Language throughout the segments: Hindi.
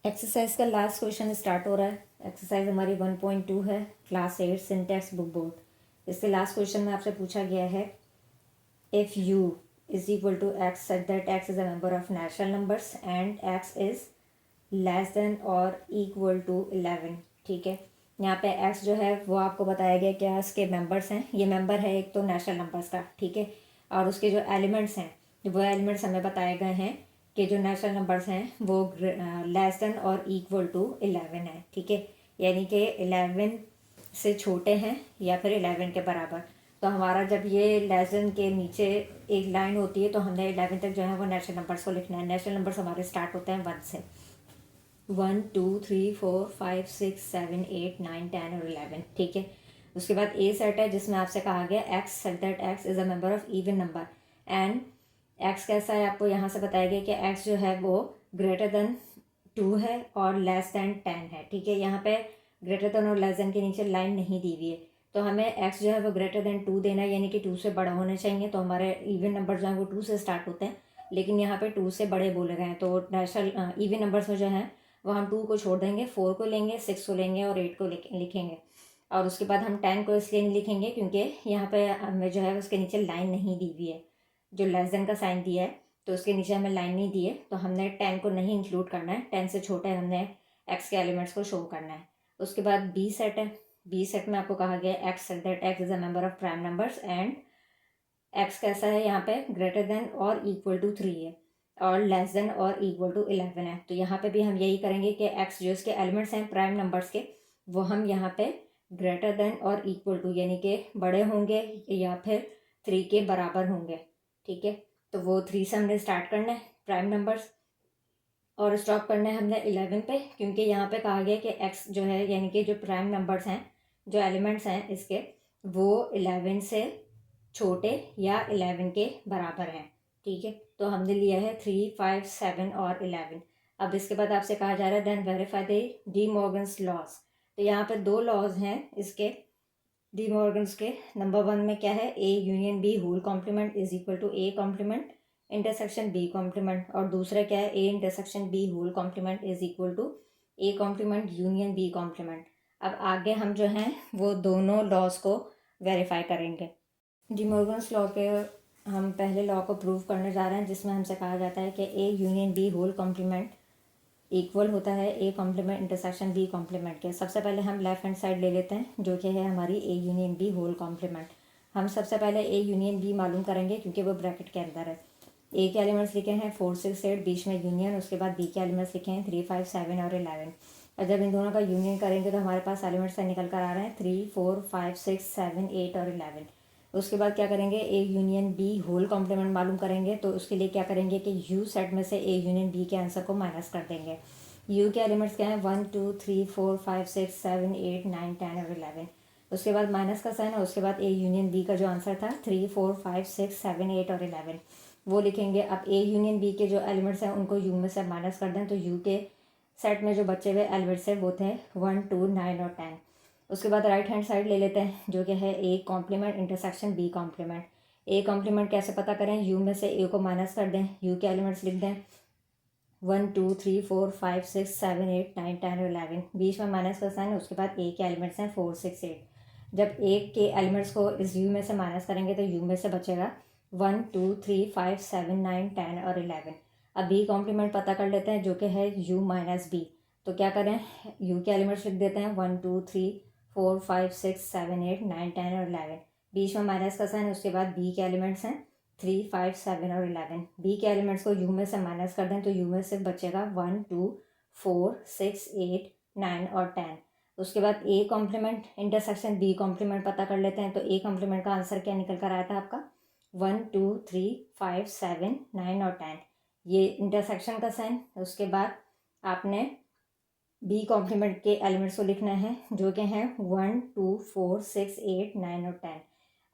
एक्सरसाइज का लास्ट क्वेश्चन स्टार्ट हो रहा है। एक्सरसाइज हमारी 1.2 है, क्लास 8 सिंटैक्स बुक बोर्ड। इसके लास्ट क्वेश्चन में आपसे पूछा गया है if U is equal to X such that X is a member of natural numbers and X is less than और इक्वल टू 11। ठीक है, यहाँ पे एक्स जो है वो आपको बताया गया क्या इसके मेंबर्स हैं। ये मेंबर है एक तो नेचुरल नंबर्स का, ठीक है, और उसके जो एलिमेंट्स हैं वो एलिमेंट्स हमें बताए गए हैं कि जो नेचुरल नंबर्स हैं वो लेस देन और इक्वल टू 11 है। ठीक है, यानी कि 11 से छोटे हैं या फिर 11 के बराबर। तो हमारा जब ये लेस देन के नीचे एक लाइन होती है तो हमने 11 तक जो है वो नेचुरल नंबर्स को लिखना है। नेचुरल नंबर्स हमारे स्टार्ट होते हैं 1 से। 1 2 3 4 5 6 7 8 9 10 और 11। ठीक है, उसके बाद ए सेट है जिसमें आपसे कहा गया x set that X is a member of even number and x कैसा है आपको यहाँ से बताया गया कि एक्स जो है वो ग्रेटर देन 2 है और लेस देन 10 है। ठीक है, यहाँ पे ग्रेटर देन और लेस देन के नीचे लाइन नहीं दी हुई है तो हमें एक्स जो है वो ग्रेटर देन 2 देना है, यानी कि 2 से बड़ा होने चाहिए। तो हमारे इवन नंबर जो है वो 2 से स्टार्ट होते हैं, लेकिन यहाँ पे 2 से बड़े बोले गए हैं। तो नेचुरल इवन नंबर्स में जो है वो हम 2 को छोड़ देंगे, 4 को लेंगे, 6 को लेंगे और 8 को लिखेंगे। और उसके बाद हम 10 को इसलिए नहीं लिखेंगे क्योंकि यहाँ पे हमें जो है उसके नीचे लाइन नहीं दी हुई है। जो लेस देन का साइन दिया है तो उसके नीचे हमें लाइन नहीं दी है, तो हमने 10 को नहीं इंक्लूड करना है। 10 से छोटे हमने एक्स के एलिमेंट्स को शो करना है। उसके बाद बी सेट है। बी सेट में आपको कहा गया x set that X is a member of prime numbers and x कैसा है यहाँ पे ग्रेटर देन और इक्वल टू 3 है और लेस देन और इक्वल टू 11 है। तो यहाँ पे भी हम यही करेंगे कि एक्स जो इसके एलिमेंट्स हैं प्राइम नंबर्स के वो हम यहाँ पे ग्रेटर देन और इक्वल टू यानी कि बड़े होंगे या फिर 3 के बराबर होंगे। ठीक है, तो वो 3 से हमने स्टार्ट करना है प्राइम नंबर्स और स्टॉप करना है हमने 11 पे, क्योंकि यहाँ पे कहा गया कि एक्स जो है यानी कि जो प्राइम नंबर्स हैं जो एलिमेंट्स हैं इसके वो 11 से छोटे या 11 के बराबर हैं। ठीक है, तो हमने लिया है 3 5 7 और 11। अब इसके बाद आपसे कहा जा रहा है then verify the De Morgan's laws. तो यहाँ पे 2 लॉज हैं इसके डी मॉर्गन्स के। नंबर 1 में क्या है, A union B whole complement is equal to A complement intersection B complement, और दूसरा क्या है, A intersection B whole complement is equal to A complement union B complement. अब आगे हम जो हैं वो दोनों लॉज को वेरीफाई करेंगे। डी मॉर्गन्स लॉ के हम पहले लॉ को प्रूव करने जा रहे हैं जिसमें हमसे कहा जाता है कि A union B whole complement equal होता है A complement intersection B complement के। सबसे पहले हम लेफ्ट हैंड साइड ले लेते हैं जो कि है हमारी A union B whole complement. हम सबसे पहले ए यूनियन बी मालूम करेंगे क्योंकि वो ब्रैकेट के अंदर है। ए के एलिमेंट्स लिखे हैं 4 6 8, बीच में यूनियन, उसके बाद बी के एलिमेंट्स लिखे हैं 3 5 7 और 11। और जब इन दोनों का यूनियन करेंगे तो हमारे पास एलिमेंट्स निकल कर आ रहे हैं 3 4 5 6 7 8 और 11। उसके बाद क्या करेंगे, A union B whole complement मालूम करेंगे। तो उसके लिए क्या करेंगे कि यू सेट में से ए यूनियन बी के आंसर को माइनस कर देंगे। यू के एलिमेंट्स क्या हैं 1 2 3 4 5 6 7 8 9 10 और 11। उसके बाद माइनस का साइन और उसके बाद ए यूनियन बी का जो आंसर था 3 4 5 6 7 8 और 11 वो लिखेंगे। अब ए यूनियन बी के जो एलिमेंट्स हैं उनको यू में से माइनस कर दें तो यू के सेट में जो बचे हुए एलिमेंट्स हैं वो थे 1 2 9 और 10। उसके बाद राइट हैंड साइड ले लेते हैं जो कि है A complement intersection B complement. A complement कैसे पता करें, यू में से ए को माइनस कर दें, यू के एलिमेंट्स लिख दें 1 2 3 4 5 6 7 8 9 10 और 11, बीच में माइनस का साइन है। उसके बाद ए के एलिमेंट्स हैं 4 6 8। जब ए के एलिमेंट्स को इस यू में से माइनस करेंगे तो यू में से बचेगा 1 2 3 5 7 9 10 और 11। अब बी कॉम्प्लीमेंट पता कर लेते हैं जो कि है यू माइनस बी। तो क्या करें, यू के एलिमेंट्स लिख देते हैं 1 2 3 4 5 6 7 8 9 10 और 11, बीच में माइनस का साइन है। उसके बाद बी के एलिमेंट्स हैं 3 5 7 और 11। बी के एलिमेंट्स को यू में से माइनस कर दें तो यू में सिर्फ बचेगा 1 2 4 6 8 9 और 10। उसके बाद A complement intersection B complement पता कर लेते हैं। तो ए कॉम्प्लीमेंट का आंसर क्या निकल कर आया था आपका 1 2 3 5 7 9 और 10, ये इंटरसेक्शन का साइन। उसके बाद आपने बी कॉम्प्लीमेंट के एलिमेंट्स को लिखना है जो कि हैं 1 2 4 6 8 9 और 10।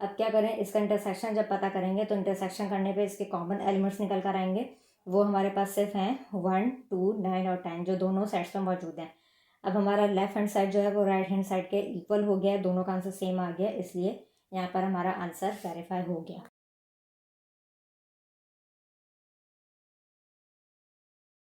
अब क्या करें, इसका इंटरसेक्शन जब पता करेंगे तो इंटरसेक्शन करने पे इसके कॉमन एलिमेंट्स निकल कर आएंगे। वो हमारे पास सिर्फ हैं 1 2 9 और 10 जो दोनों सेट्स में मौजूद हैं। अब हमारा लेफ्ट हैंड साइड जो है वो राइट हैंड साइड के इक्वल हो गया है, दोनों का आंसर सेम आ गया, इसलिए यहाँ पर हमारा आंसर वेरीफाई हो गया।